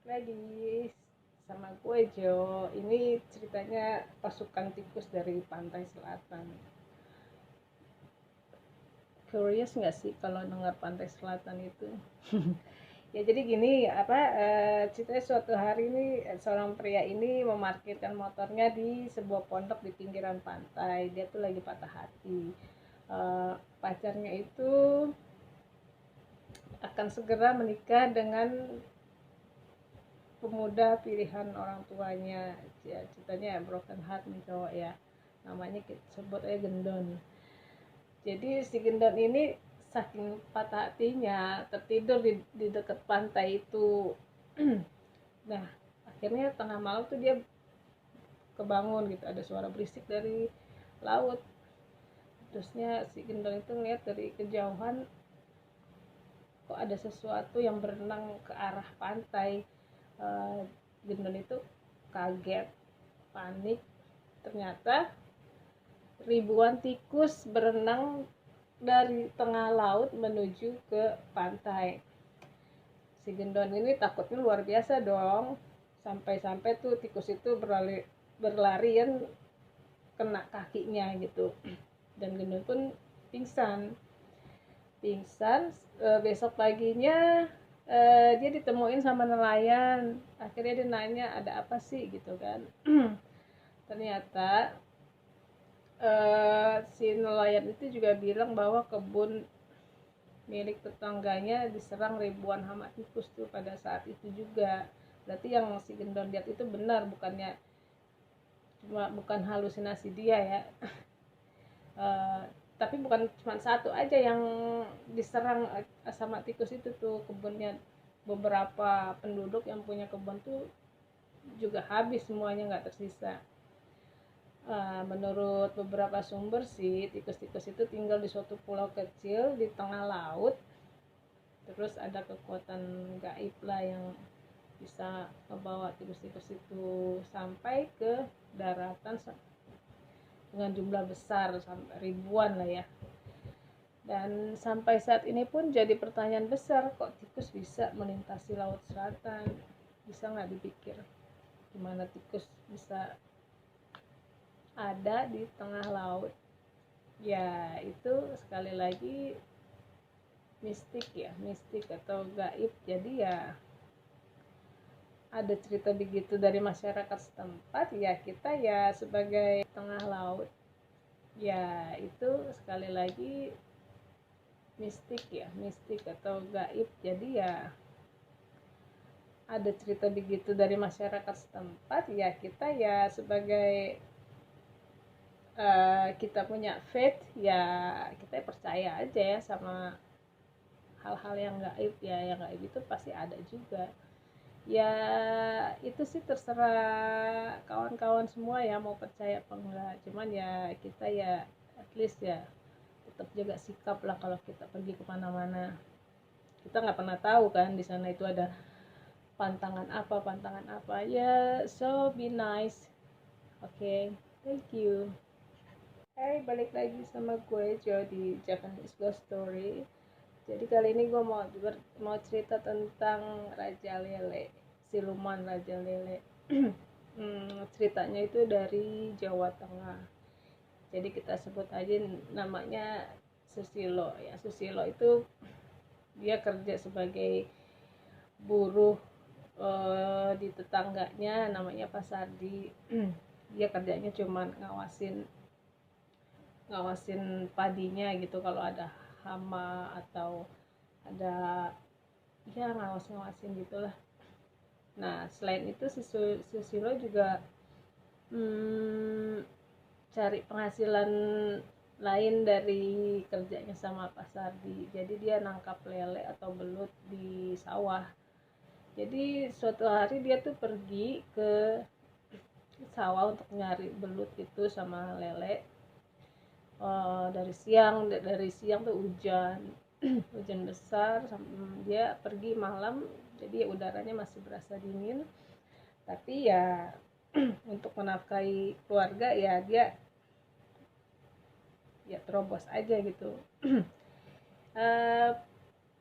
lagi sama gue Jo. Ini ceritanya pasukan tikus dari pantai selatan. Curious nggak sih kalau dengar pantai selatan itu? Ya jadi gini, ceritanya suatu hari ini seorang pria ini memarkirkan motornya di sebuah pondok di pinggiran pantai. Dia tuh lagi patah hati. Pacarnya itu akan segera menikah dengan pemuda pilihan orang tuanya. Ya ceritanya broken heart nih cowok ya, namanya kita sebut aja Gendon. Jadi si Gendon ini saking patah hatinya tertidur di dekat pantai itu. Nah akhirnya tengah malam tuh dia kebangun gitu, ada suara berisik dari laut. Terusnya si Gendon itu ngeliat dari kejauhan, kok ada sesuatu yang berenang ke arah pantai. Gendon itu kaget, panik. Ternyata ribuan tikus berenang dari tengah laut menuju ke pantai. Si Gendon ini takutnya luar biasa dong. Sampai-sampai tuh tikus itu berlarian kena kakinya gitu. Dan Gendon pun pingsan. Besok paginya dia ditemuin sama nelayan. Akhirnya dia nanya ada apa sih gitu kan. Ternyata si nelayan itu juga bilang bahwa kebun milik tetangganya diserang ribuan hama tikus tuh pada saat itu juga. Berarti yang si Gendon lihat itu benar, bukan halusinasi dia ya. uh, tapi bukan cuma satu aja yang diserang sama tikus itu tuh kebunnya. Beberapa penduduk yang punya kebun tuh juga habis semuanya, nggak tersisa. Menurut beberapa sumber sih, tikus-tikus itu tinggal di suatu pulau kecil di tengah laut. Terus ada kekuatan gaib lah yang bisa membawa tikus-tikus itu sampai ke daratan dengan jumlah besar, sampai ribuan lah ya. Dan sampai saat ini pun jadi pertanyaan besar, kok tikus bisa melintasi laut selatan? Bisa nggak dipikir gimana tikus bisa ada di tengah laut? Ya itu sekali lagi mistik atau gaib. Jadi ya ada cerita begitu dari masyarakat setempat, ya kita ya sebagai tengah laut ya itu sekali lagi mistik atau gaib. Jadi ya ada cerita begitu dari masyarakat setempat, ya kita ya sebagai kita punya faith ya, kita percaya aja ya sama hal-hal yang gaib. Ya yang gaib itu pasti ada juga. Ya itu sih terserah kawan-kawan semua ya mau percaya apa enggak. Cuman ya kita ya at least ya tetap jaga sikap lah kalau kita pergi kemana-mana. Kita nggak pernah tahu kan di sana itu ada pantangan apa ya. So be nice. Okay, thank you. Hai, balik lagi sama gue Jo di Japanese Ghost Story. Jadi kali ini gue mau cerita tentang Raja Lele, siluman Raja Lele. Ceritanya itu dari Jawa Tengah. Jadi kita sebut aja namanya Susilo ya. Susilo itu dia kerja sebagai buruh di tetangganya namanya Pak Sardi. Dia kerjanya cuman ngawasin padinya gitu, kalau ada hama atau ada ya ngawasin gitulah. Nah selain itu Susilo juga cari penghasilan lain dari kerjanya sama Pak Sardi. Jadi dia nangkap lele atau belut di sawah. Jadi suatu hari dia tuh pergi ke sawah untuk nyari belut itu sama lele. Dari siang tuh hujan hujan besar. Dia pergi malam, jadi udaranya masih berasa dingin. Tapi ya untuk menafkahi keluarga ya dia ya terobos aja gitu.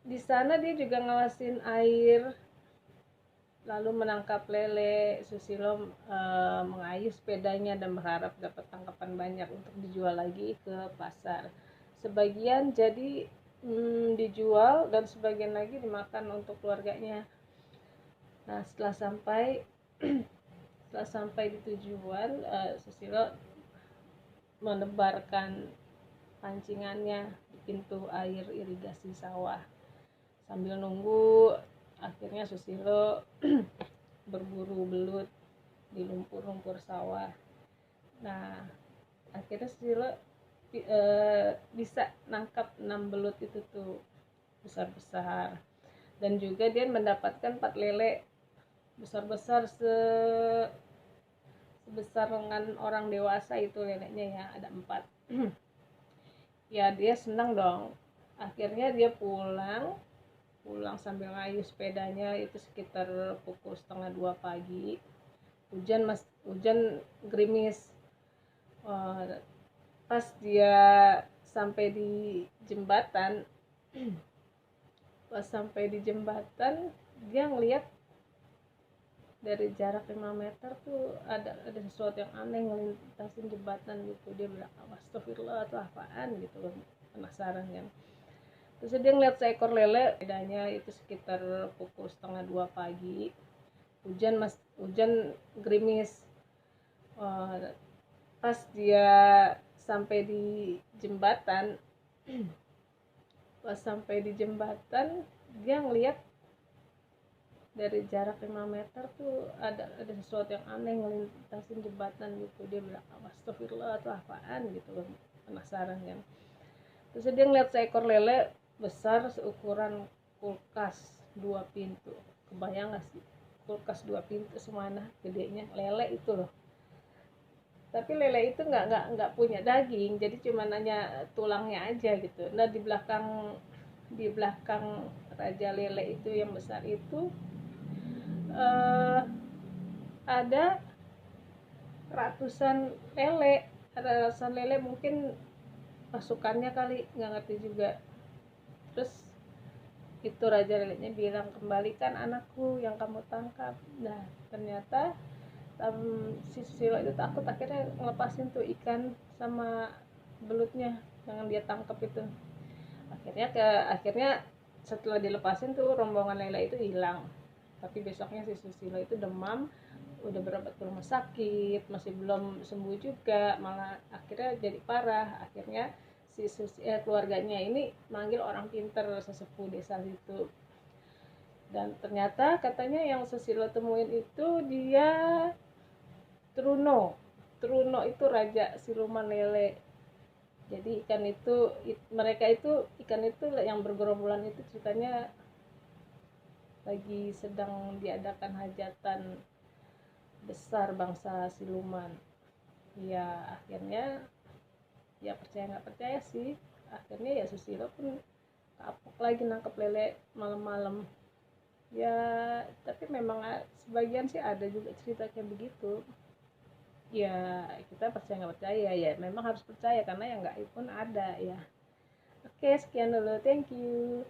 Di sana dia juga ngawasin air lalu menangkap lele. Susilo mengayuh sepedanya dan berharap dapat tangkapan banyak untuk dijual lagi ke pasar. Sebagian jadi dijual dan sebagian lagi dimakan untuk keluarganya. Nah, setelah sampai di tujuan, Susilo menebarkan pancingannya di pintu air irigasi sawah. Sambil nunggu, akhirnya Susilo berburu belut di lumpur-lumpur sawah. Nah, akhirnya Susilo bisa nangkap 6 belut itu tuh, besar-besar. Dan juga dia mendapatkan 4 lele besar-besar sebesar lengan orang dewasa itu lelenya ya, ada 4. Ya dia senang dong. Akhirnya dia pulang sambil ngayuh sepedanya. Itu sekitar pukul 1:30 pagi. Hujan gerimis. Pas dia sampai di jembatan dia ngeliat dari jarak 5 meter tuh ada sesuatu yang aneh ngelintasin jembatan gitu. Dia bilang, astagfirullah, itu apaan gitu, penasaran kan. Terus dia ngeliat seekor lele. Bedanya itu sekitar pukul 1:30 pagi. Hujan gerimis. Pas dia sampai di jembatan dia ngeliat dari jarak 5 meter tuh ada sesuatu yang aneh ngelintasin jembatan gitu. Dia bilang, astagfirullah, itu apaan gitu, penasaran kan. Terus dia ngeliat seekor lele besar seukuran kulkas 2 pintu. Kebayang gak sih kulkas 2 pintu semana gedenya lele itu loh. Tapi lele itu nggak punya daging, jadi cuma hanya tulangnya aja gitu. Nah, di belakang raja lele itu yang besar itu ada ratusan lele, mungkin pasukannya kali, nggak ngerti juga. Terus itu raja lelenya bilang, kembalikan anakku yang kamu tangkap. Nah, ternyata si Susilo itu takut, akhirnya ngelepasin tuh ikan sama belutnya yang dia tangkap itu. Akhirnya setelah dilepasin tuh rombongan lele itu hilang. Tapi besoknya si Susilo itu demam, udah berobat ke rumah sakit, masih belum sembuh juga, malah akhirnya jadi parah. Akhirnya keluarganya ini manggil orang pinter, sesepuh desa situ. Dan ternyata katanya yang Susilo temuin itu dia Truno itu raja siluman lele. Jadi ikan itu yang bergerombolan itu ceritanya lagi sedang diadakan hajatan besar bangsa siluman. Ya akhirnya, ya percaya nggak percaya sih, akhirnya ya Susilo pun kapok lagi nangkep lele malam-malam. Ya tapi memang sebagian sih ada juga cerita kayak begitu. Ya kita percaya nggak percaya, ya memang harus percaya karena yang nggak pun ada ya. Oke, sekian dulu, thank you.